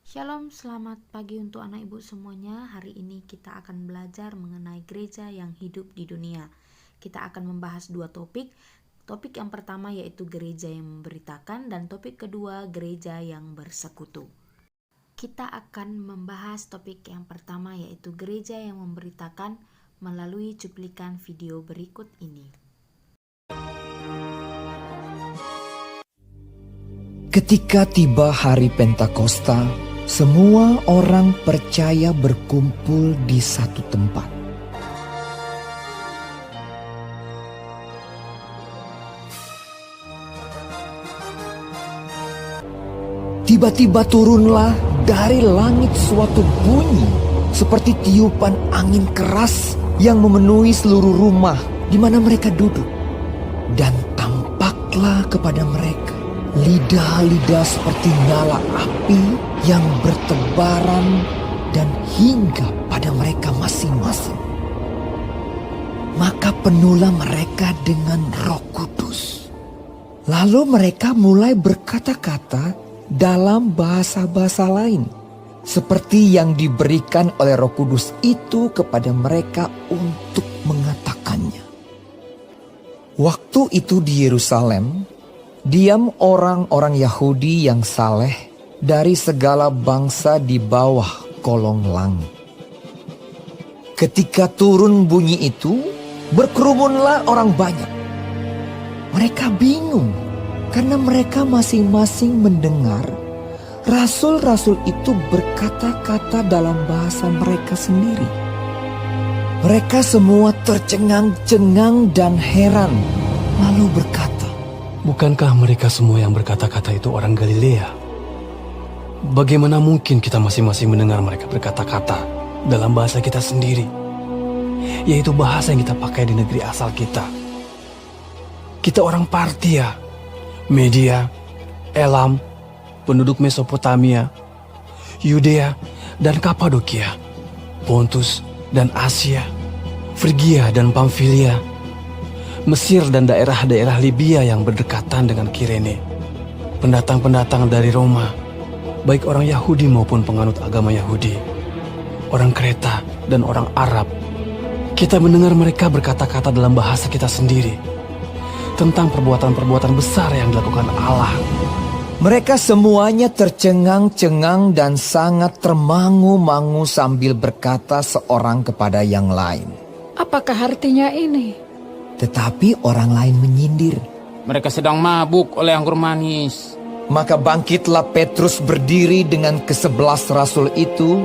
Shalom, selamat pagi untuk anak ibu semuanya. Hari ini kita akan belajar mengenai gereja yang hidup di dunia. Kita akan membahas dua topik. Topik yang pertama yaitu gereja yang memberitakan dan topik kedua gereja yang bersekutu. Kita akan membahas topik yang pertama yaitu gereja yang memberitakan melalui cuplikan video berikut ini. Ketika tiba hari Pentakosta, semua orang percaya berkumpul di satu tempat. Tiba-tiba turunlah dari langit suatu bunyi seperti tiupan angin keras yang memenuhi seluruh rumah di mana mereka duduk. Dan tampaklah kepada mereka lidah-lidah seperti nyala api yang bertebaran dan hinggap pada mereka masing-masing. Maka penuhlah mereka dengan Roh Kudus. Lalu mereka mulai berkata-kata dalam bahasa-bahasa lain, seperti yang diberikan oleh Roh Kudus itu kepada mereka untuk mengatakannya. Waktu itu di Yerusalem, diam orang-orang Yahudi yang saleh dari segala bangsa di bawah kolong langit. Ketika turun bunyi itu, berkerumunlah orang banyak. Mereka bingung karena mereka masing-masing mendengar rasul-rasul itu berkata-kata dalam bahasa mereka sendiri. Mereka semua tercengang-cengang dan heran, lalu berkata, "Bukankah mereka semua yang berkata-kata itu orang Galilea? Bagaimana mungkin kita masing-masing mendengar mereka berkata-kata dalam bahasa kita sendiri, yaitu bahasa yang kita pakai di negeri asal kita? Kita orang Partia, Media, Elam, penduduk Mesopotamia, Yudea dan Kapadokia, Pontus dan Asia, Frigia dan Pamfilia, Mesir dan daerah-daerah Libya yang berdekatan dengan Kirene, pendatang-pendatang dari Roma, baik orang Yahudi maupun penganut agama Yahudi, orang Kreta dan orang Arab. Kita mendengar mereka berkata-kata dalam bahasa kita sendiri tentang perbuatan-perbuatan besar yang dilakukan Allah." Mereka semuanya tercengang-cengang dan sangat termangu-mangu sambil berkata seorang kepada yang lain, "Apakah artinya ini?" Tetapi orang lain menyindir. Mereka sedang mabuk oleh anggur manis. Maka bangkitlah Petrus berdiri dengan ke-11 rasul itu,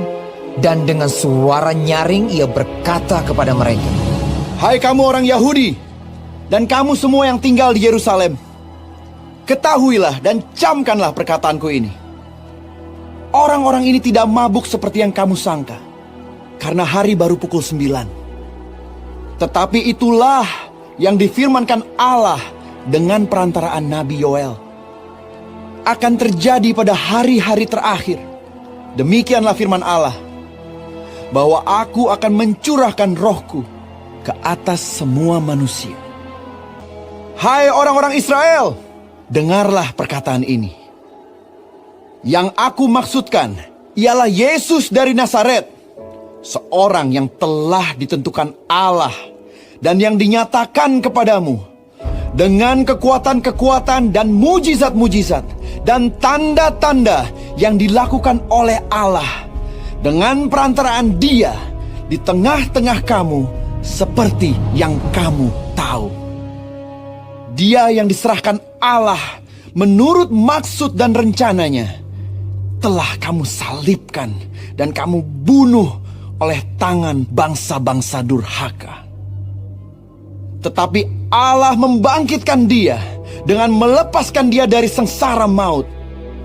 dan dengan suara nyaring ia berkata kepada mereka, "Hai kamu orang Yahudi, dan kamu semua yang tinggal di Yerusalem, ketahuilah dan camkanlah perkataanku ini. Orang-orang ini tidak mabuk seperti yang kamu sangka, karena hari baru pukul 9. Tetapi itulah yang difirmankan Allah dengan perantaraan Nabi Yoel. Akan terjadi pada hari-hari terakhir. Demikianlah firman Allah, bahwa aku akan mencurahkan rohku ke atas semua manusia. Hai orang-orang Israel, dengarlah perkataan ini. Yang aku maksudkan ialah Yesus dari Nazaret, seorang yang telah ditentukan Allah dan yang dinyatakan kepadamu dengan kekuatan-kekuatan dan mujizat-mujizat dan tanda-tanda yang dilakukan oleh Allah dengan perantaraan Dia di tengah-tengah kamu, seperti yang kamu tahu. Dia yang diserahkan Allah menurut maksud dan rencananya telah kamu salibkan dan kamu bunuh oleh tangan bangsa-bangsa durhaka. Tetapi Allah membangkitkan dia dengan melepaskan dia dari sengsara maut,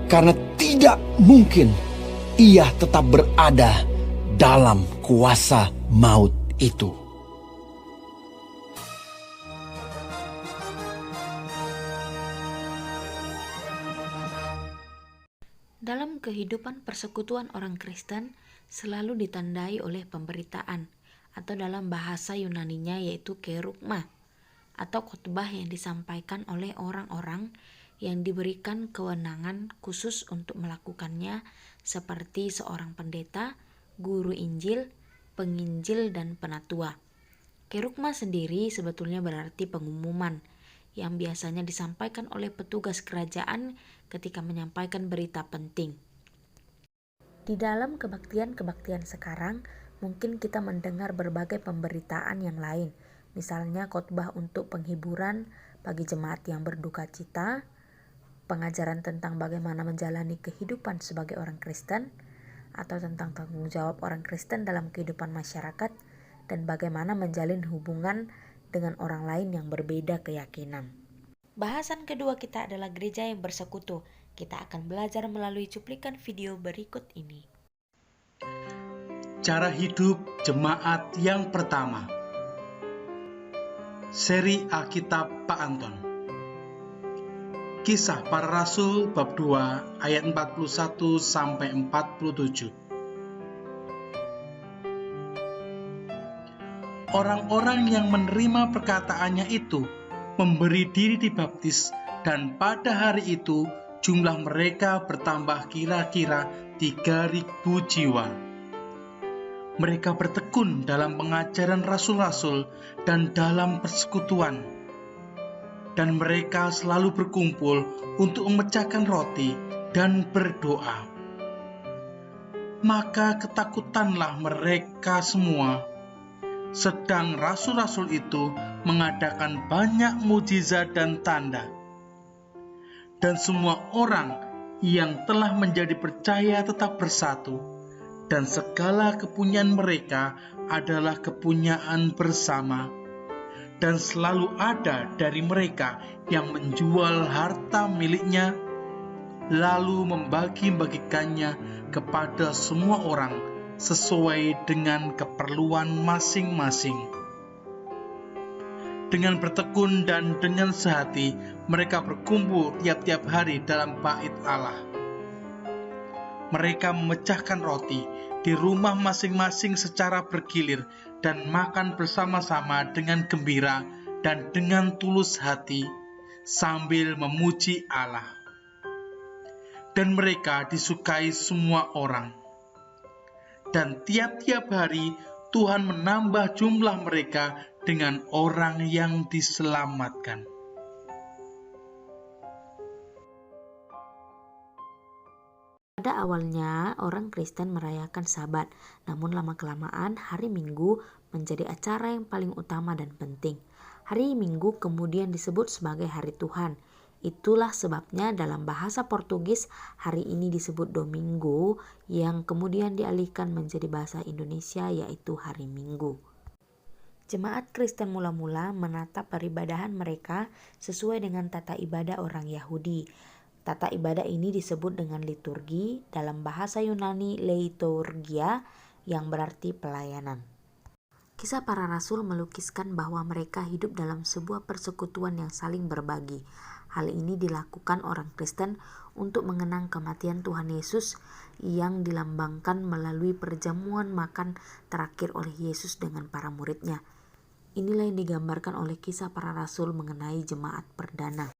karena tidak mungkin ia tetap berada dalam kuasa maut itu." Dalam kehidupan persekutuan orang Kristen selalu ditandai oleh pemberitaan, atau dalam bahasa Yunaninya yaitu kerugma, atau khotbah yang disampaikan oleh orang-orang yang diberikan kewenangan khusus untuk melakukannya seperti seorang pendeta, guru Injil, penginjil, dan penatua. Kerugma sendiri sebetulnya berarti pengumuman yang biasanya disampaikan oleh petugas kerajaan ketika menyampaikan berita penting. Di dalam kebaktian-kebaktian sekarang, mungkin kita mendengar berbagai pemberitaan yang lain, misalnya khotbah untuk penghiburan bagi jemaat yang berduka cita, pengajaran tentang bagaimana menjalani kehidupan sebagai orang Kristen, atau tentang tanggung jawab orang Kristen dalam kehidupan masyarakat, dan bagaimana menjalin hubungan dengan orang lain yang berbeda keyakinan. Bahasan kedua kita adalah gereja yang bersekutu. Kita akan belajar melalui cuplikan video berikut ini. Cara hidup jemaat yang pertama. Seri Alkitab Pak Anton. Kisah Para Rasul bab 2 ayat 41 sampai 47. Orang-orang yang menerima perkataannya itu memberi diri dibaptis, dan pada hari itu jumlah mereka bertambah kira-kira 3.000 jiwa. Mereka bertekun dalam pengajaran rasul-rasul dan dalam persekutuan, dan mereka selalu berkumpul untuk memecahkan roti dan berdoa. Maka ketakutanlah mereka semua, sedang rasul-rasul itu mengadakan banyak mujizat dan tanda. Dan semua orang yang telah menjadi percaya tetap bersatu, dan segala kepunyaan mereka adalah kepunyaan bersama. Dan selalu ada dari mereka yang menjual harta miliknya, lalu membagi-bagikannya kepada semua orang sesuai dengan keperluan masing-masing. Dengan bertekun dan dengan sehati, mereka berkumpul tiap-tiap hari dalam bait Allah. Mereka memecahkan roti di rumah masing-masing secara bergilir dan makan bersama-sama dengan gembira dan dengan tulus hati, sambil memuji Allah. Dan mereka disukai semua orang. Dan tiap-tiap hari Tuhan menambah jumlah mereka dengan orang yang diselamatkan. Pada awalnya, orang Kristen merayakan Sabat, namun lama-kelamaan hari Minggu menjadi acara yang paling utama dan penting. Hari Minggu kemudian disebut sebagai Hari Tuhan. Itulah sebabnya dalam bahasa Portugis hari ini disebut Domingo, yang kemudian dialihkan menjadi bahasa Indonesia yaitu Hari Minggu. Jemaat Kristen mula-mula menata peribadahan mereka sesuai dengan tata ibadah orang Yahudi. Tata ibadah ini disebut dengan liturgi, dalam bahasa Yunani leiturgia, yang berarti pelayanan. Kisah Para Rasul melukiskan bahwa mereka hidup dalam sebuah persekutuan yang saling berbagi. Hal ini dilakukan orang Kristen untuk mengenang kematian Tuhan Yesus yang dilambangkan melalui perjamuan makan terakhir oleh Yesus dengan para muridnya. Inilah yang digambarkan oleh Kisah Para Rasul mengenai jemaat perdana.